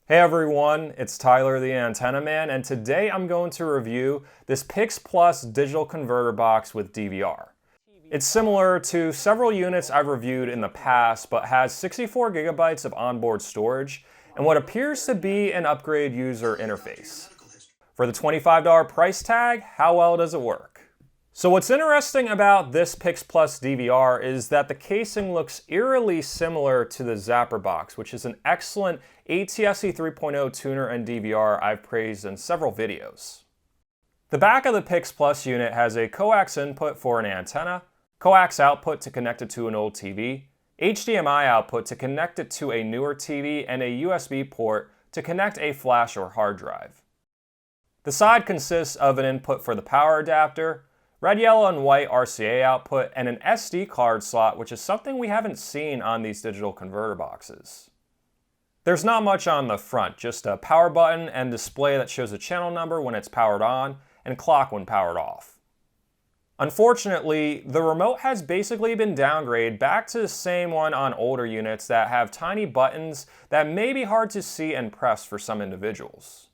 Hey everyone, it's Tyler the Antenna Man, and today I'm going to review this PixPlus digital converter box with DVR. It's similar to several units I've reviewed in the past, but has 64 gigabytes of onboard storage and what appears to be an upgrade user interface. For the $25 price tag, how well does it work? So what's interesting about this PixPlus DVR is that the casing looks eerily similar to the Zapperbox, which is an excellent ATSC 3.0 tuner and DVR I've praised in several videos. The back of the PixPlus unit has a coax input for an antenna, coax output to connect it to an old TV, HDMI output to connect it to a newer TV, and a USB port to connect a flash or hard drive. The side consists of an input for the power adapter, red, yellow, and white RCA output, and an SD card slot, which is something we haven't seen on these digital converter boxes. There's not much on the front, just a power button and display that shows a channel number when it's powered on and clock when powered off. Unfortunately, the remote has basically been downgraded back to the same one on older units that have tiny buttons that may be hard to see and press for some individuals.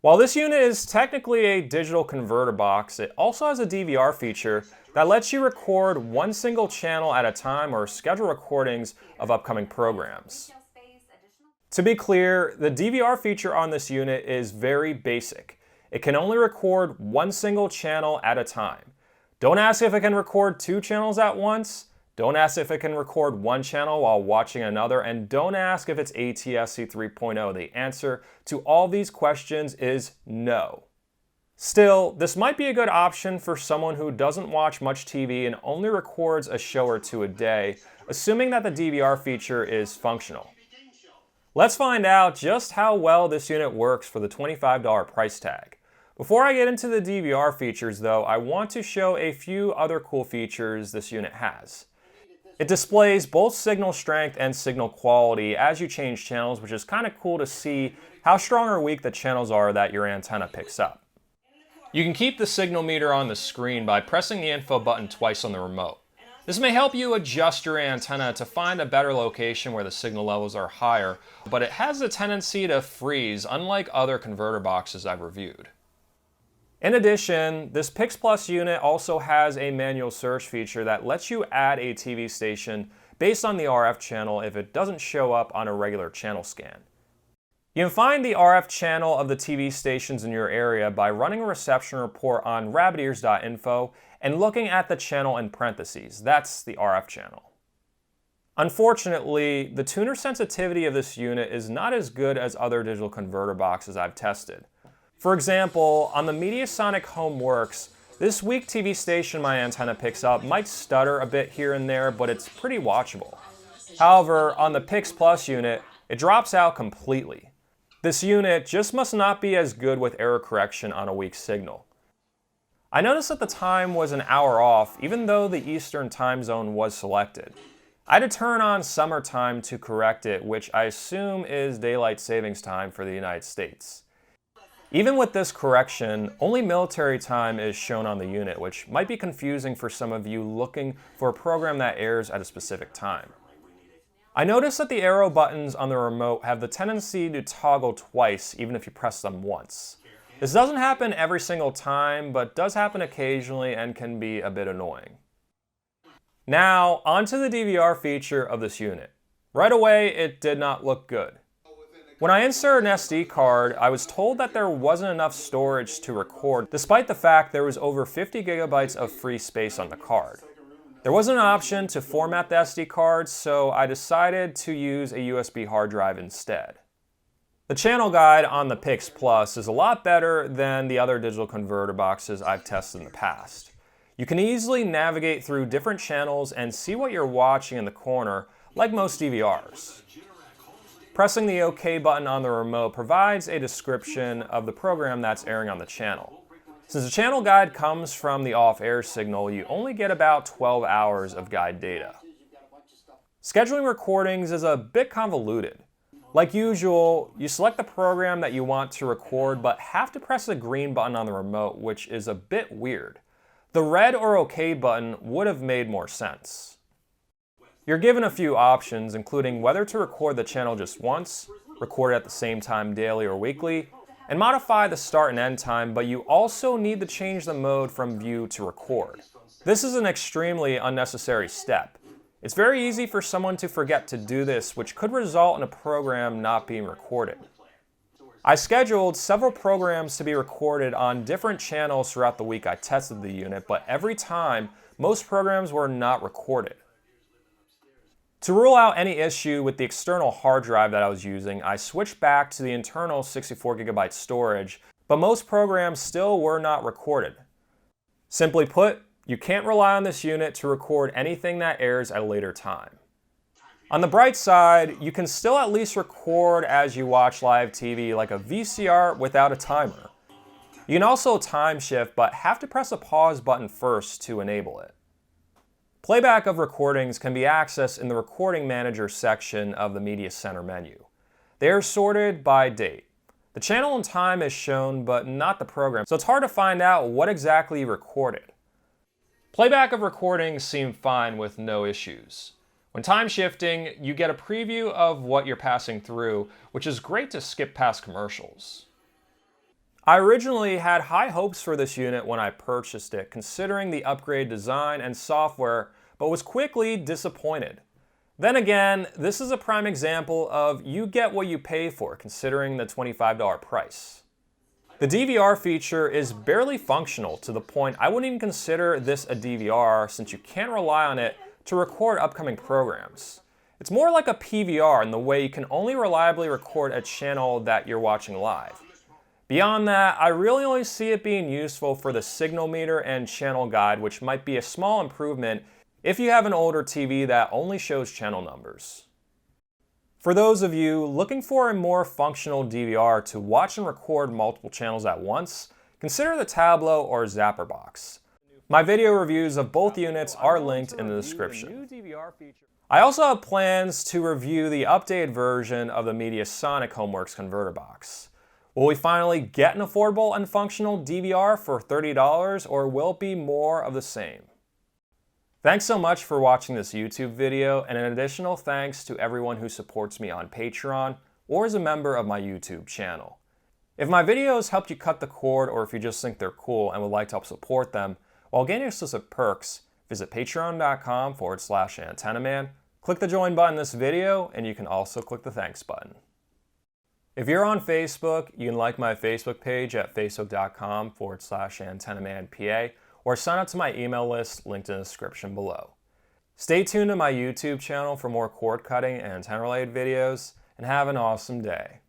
While this unit is technically a digital converter box, it also has a DVR feature that lets you record one single channel at a time or schedule recordings of upcoming programs. To be clear, the DVR feature on this unit is very basic. It can only record one single channel at a time. Don't ask if it can record two channels at once. Don't ask if it can record one channel while watching another, and don't ask if it's ATSC 3.0. The answer to all these questions is no. Still, this might be a good option for someone who doesn't watch much TV and only records a show or two a day, assuming that the DVR feature is functional. Let's find out just how well this unit works for the $25 price tag. Before I get into the DVR features though, I want to show a few other cool features this unit has. It displays both signal strength and signal quality as you change channels, which is kind of cool to see how strong or weak the channels are that your antenna picks up. You can keep the signal meter on the screen by pressing the info button twice on the remote. This may help you adjust your antenna to find a better location where the signal levels are higher, but it has a tendency to freeze, unlike other converter boxes I've reviewed. In addition, this PixPlus unit also has a manual search feature that lets you add a TV station based on the RF channel if it doesn't show up on a regular channel scan. You can find the RF channel of the TV stations in your area by running a reception report on rabbitears.info and looking at the channel in parentheses. That's the RF channel. Unfortunately, the tuner sensitivity of this unit is not as good as other digital converter boxes I've tested. For example, on the Mediasonic HomeWorks, this weak TV station my antenna picks up might stutter a bit here and there, but it's pretty watchable. However, on the PixPlus unit, it drops out completely. This unit just must not be as good with error correction on a weak signal. I noticed that the time was an hour off, even though the Eastern time zone was selected. I had to turn on summertime to correct it, which I assume is daylight savings time for the United States. Even with this correction, only military time is shown on the unit, which might be confusing for some of you looking for a program that airs at a specific time. I noticed that the arrow buttons on the remote have the tendency to toggle twice, even if you press them once. This doesn't happen every single time, but does happen occasionally and can be a bit annoying. Now, onto the DVR feature of this unit. Right away, it did not look good. When I inserted an SD card, I was told that there wasn't enough storage to record, despite the fact there was over 50 gigabytes of free space on the card. There wasn't an option to format the SD card, so I decided to use a USB hard drive instead. The channel guide on the PixPlus is a lot better than the other digital converter boxes I've tested in the past. You can easily navigate through different channels and see what you're watching in the corner, like most DVRs. Pressing the OK button on the remote provides a description of the program that's airing on the channel. Since the channel guide comes from the off-air signal, you only get about 12 hours of guide data. Scheduling recordings is a bit convoluted. Like usual, you select the program that you want to record, but have to press the green button on the remote, which is a bit weird. The red or OK button would have made more sense. You're given a few options, including whether to record the channel just once, record it at the same time daily or weekly, and modify the start and end time, but you also need to change the mode from view to record. This is an extremely unnecessary step. It's very easy for someone to forget to do this, which could result in a program not being recorded. I scheduled several programs to be recorded on different channels throughout the week I tested the unit, but every time, most programs were not recorded. To rule out any issue with the external hard drive that I was using, I switched back to the internal 64GB storage, but most programs still were not recorded. Simply put, you can't rely on this unit to record anything that airs at a later time. On the bright side, you can still at least record as you watch live TV like a VCR without a timer. You can also time shift, but have to press the pause button first to enable it. Playback of recordings can be accessed in the Recording Manager section of the Media Center menu. They are sorted by date. The channel and time is shown, but not the program, so it's hard to find out what exactly you recorded. Playback of recordings seem fine with no issues. When time shifting, you get a preview of what you're passing through, which is great to skip past commercials. I originally had high hopes for this unit when I purchased it, considering the upgrade design and software, but was quickly disappointed. Then again, this is a prime example of you get what you pay for, considering the $25 price. The DVR feature is barely functional, to the point I wouldn't even consider this a DVR since you can't rely on it to record upcoming programs. It's more like a PVR in the way you can only reliably record a channel that you're watching live. Beyond that, I really only see it being useful for the signal meter and channel guide, which might be a small improvement if you have an older TV that only shows channel numbers. For those of you looking for a more functional DVR to watch and record multiple channels at once, consider the Tablo or Zapperbox. My video reviews of both units are linked in the description. I also have plans to review the updated version of the Mediasonic Homeworks converter box. Will we finally get an affordable and functional DVR for $30, or will it be more of the same? Thanks so much for watching this YouTube video, and an additional thanks to everyone who supports me on Patreon or is a member of my YouTube channel. If my videos helped you cut the cord, or if you just think they're cool and would like to help support them, while gaining exclusive perks, visit patreon.com/antennaman, click the join button in this video, and you can also click the thanks button. If you're on Facebook, you can like my Facebook page at facebook.com/antennamanpa, or sign up to my email list linked in the description below. Stay tuned to my YouTube channel for more cord cutting and antenna related videos, and have an awesome day.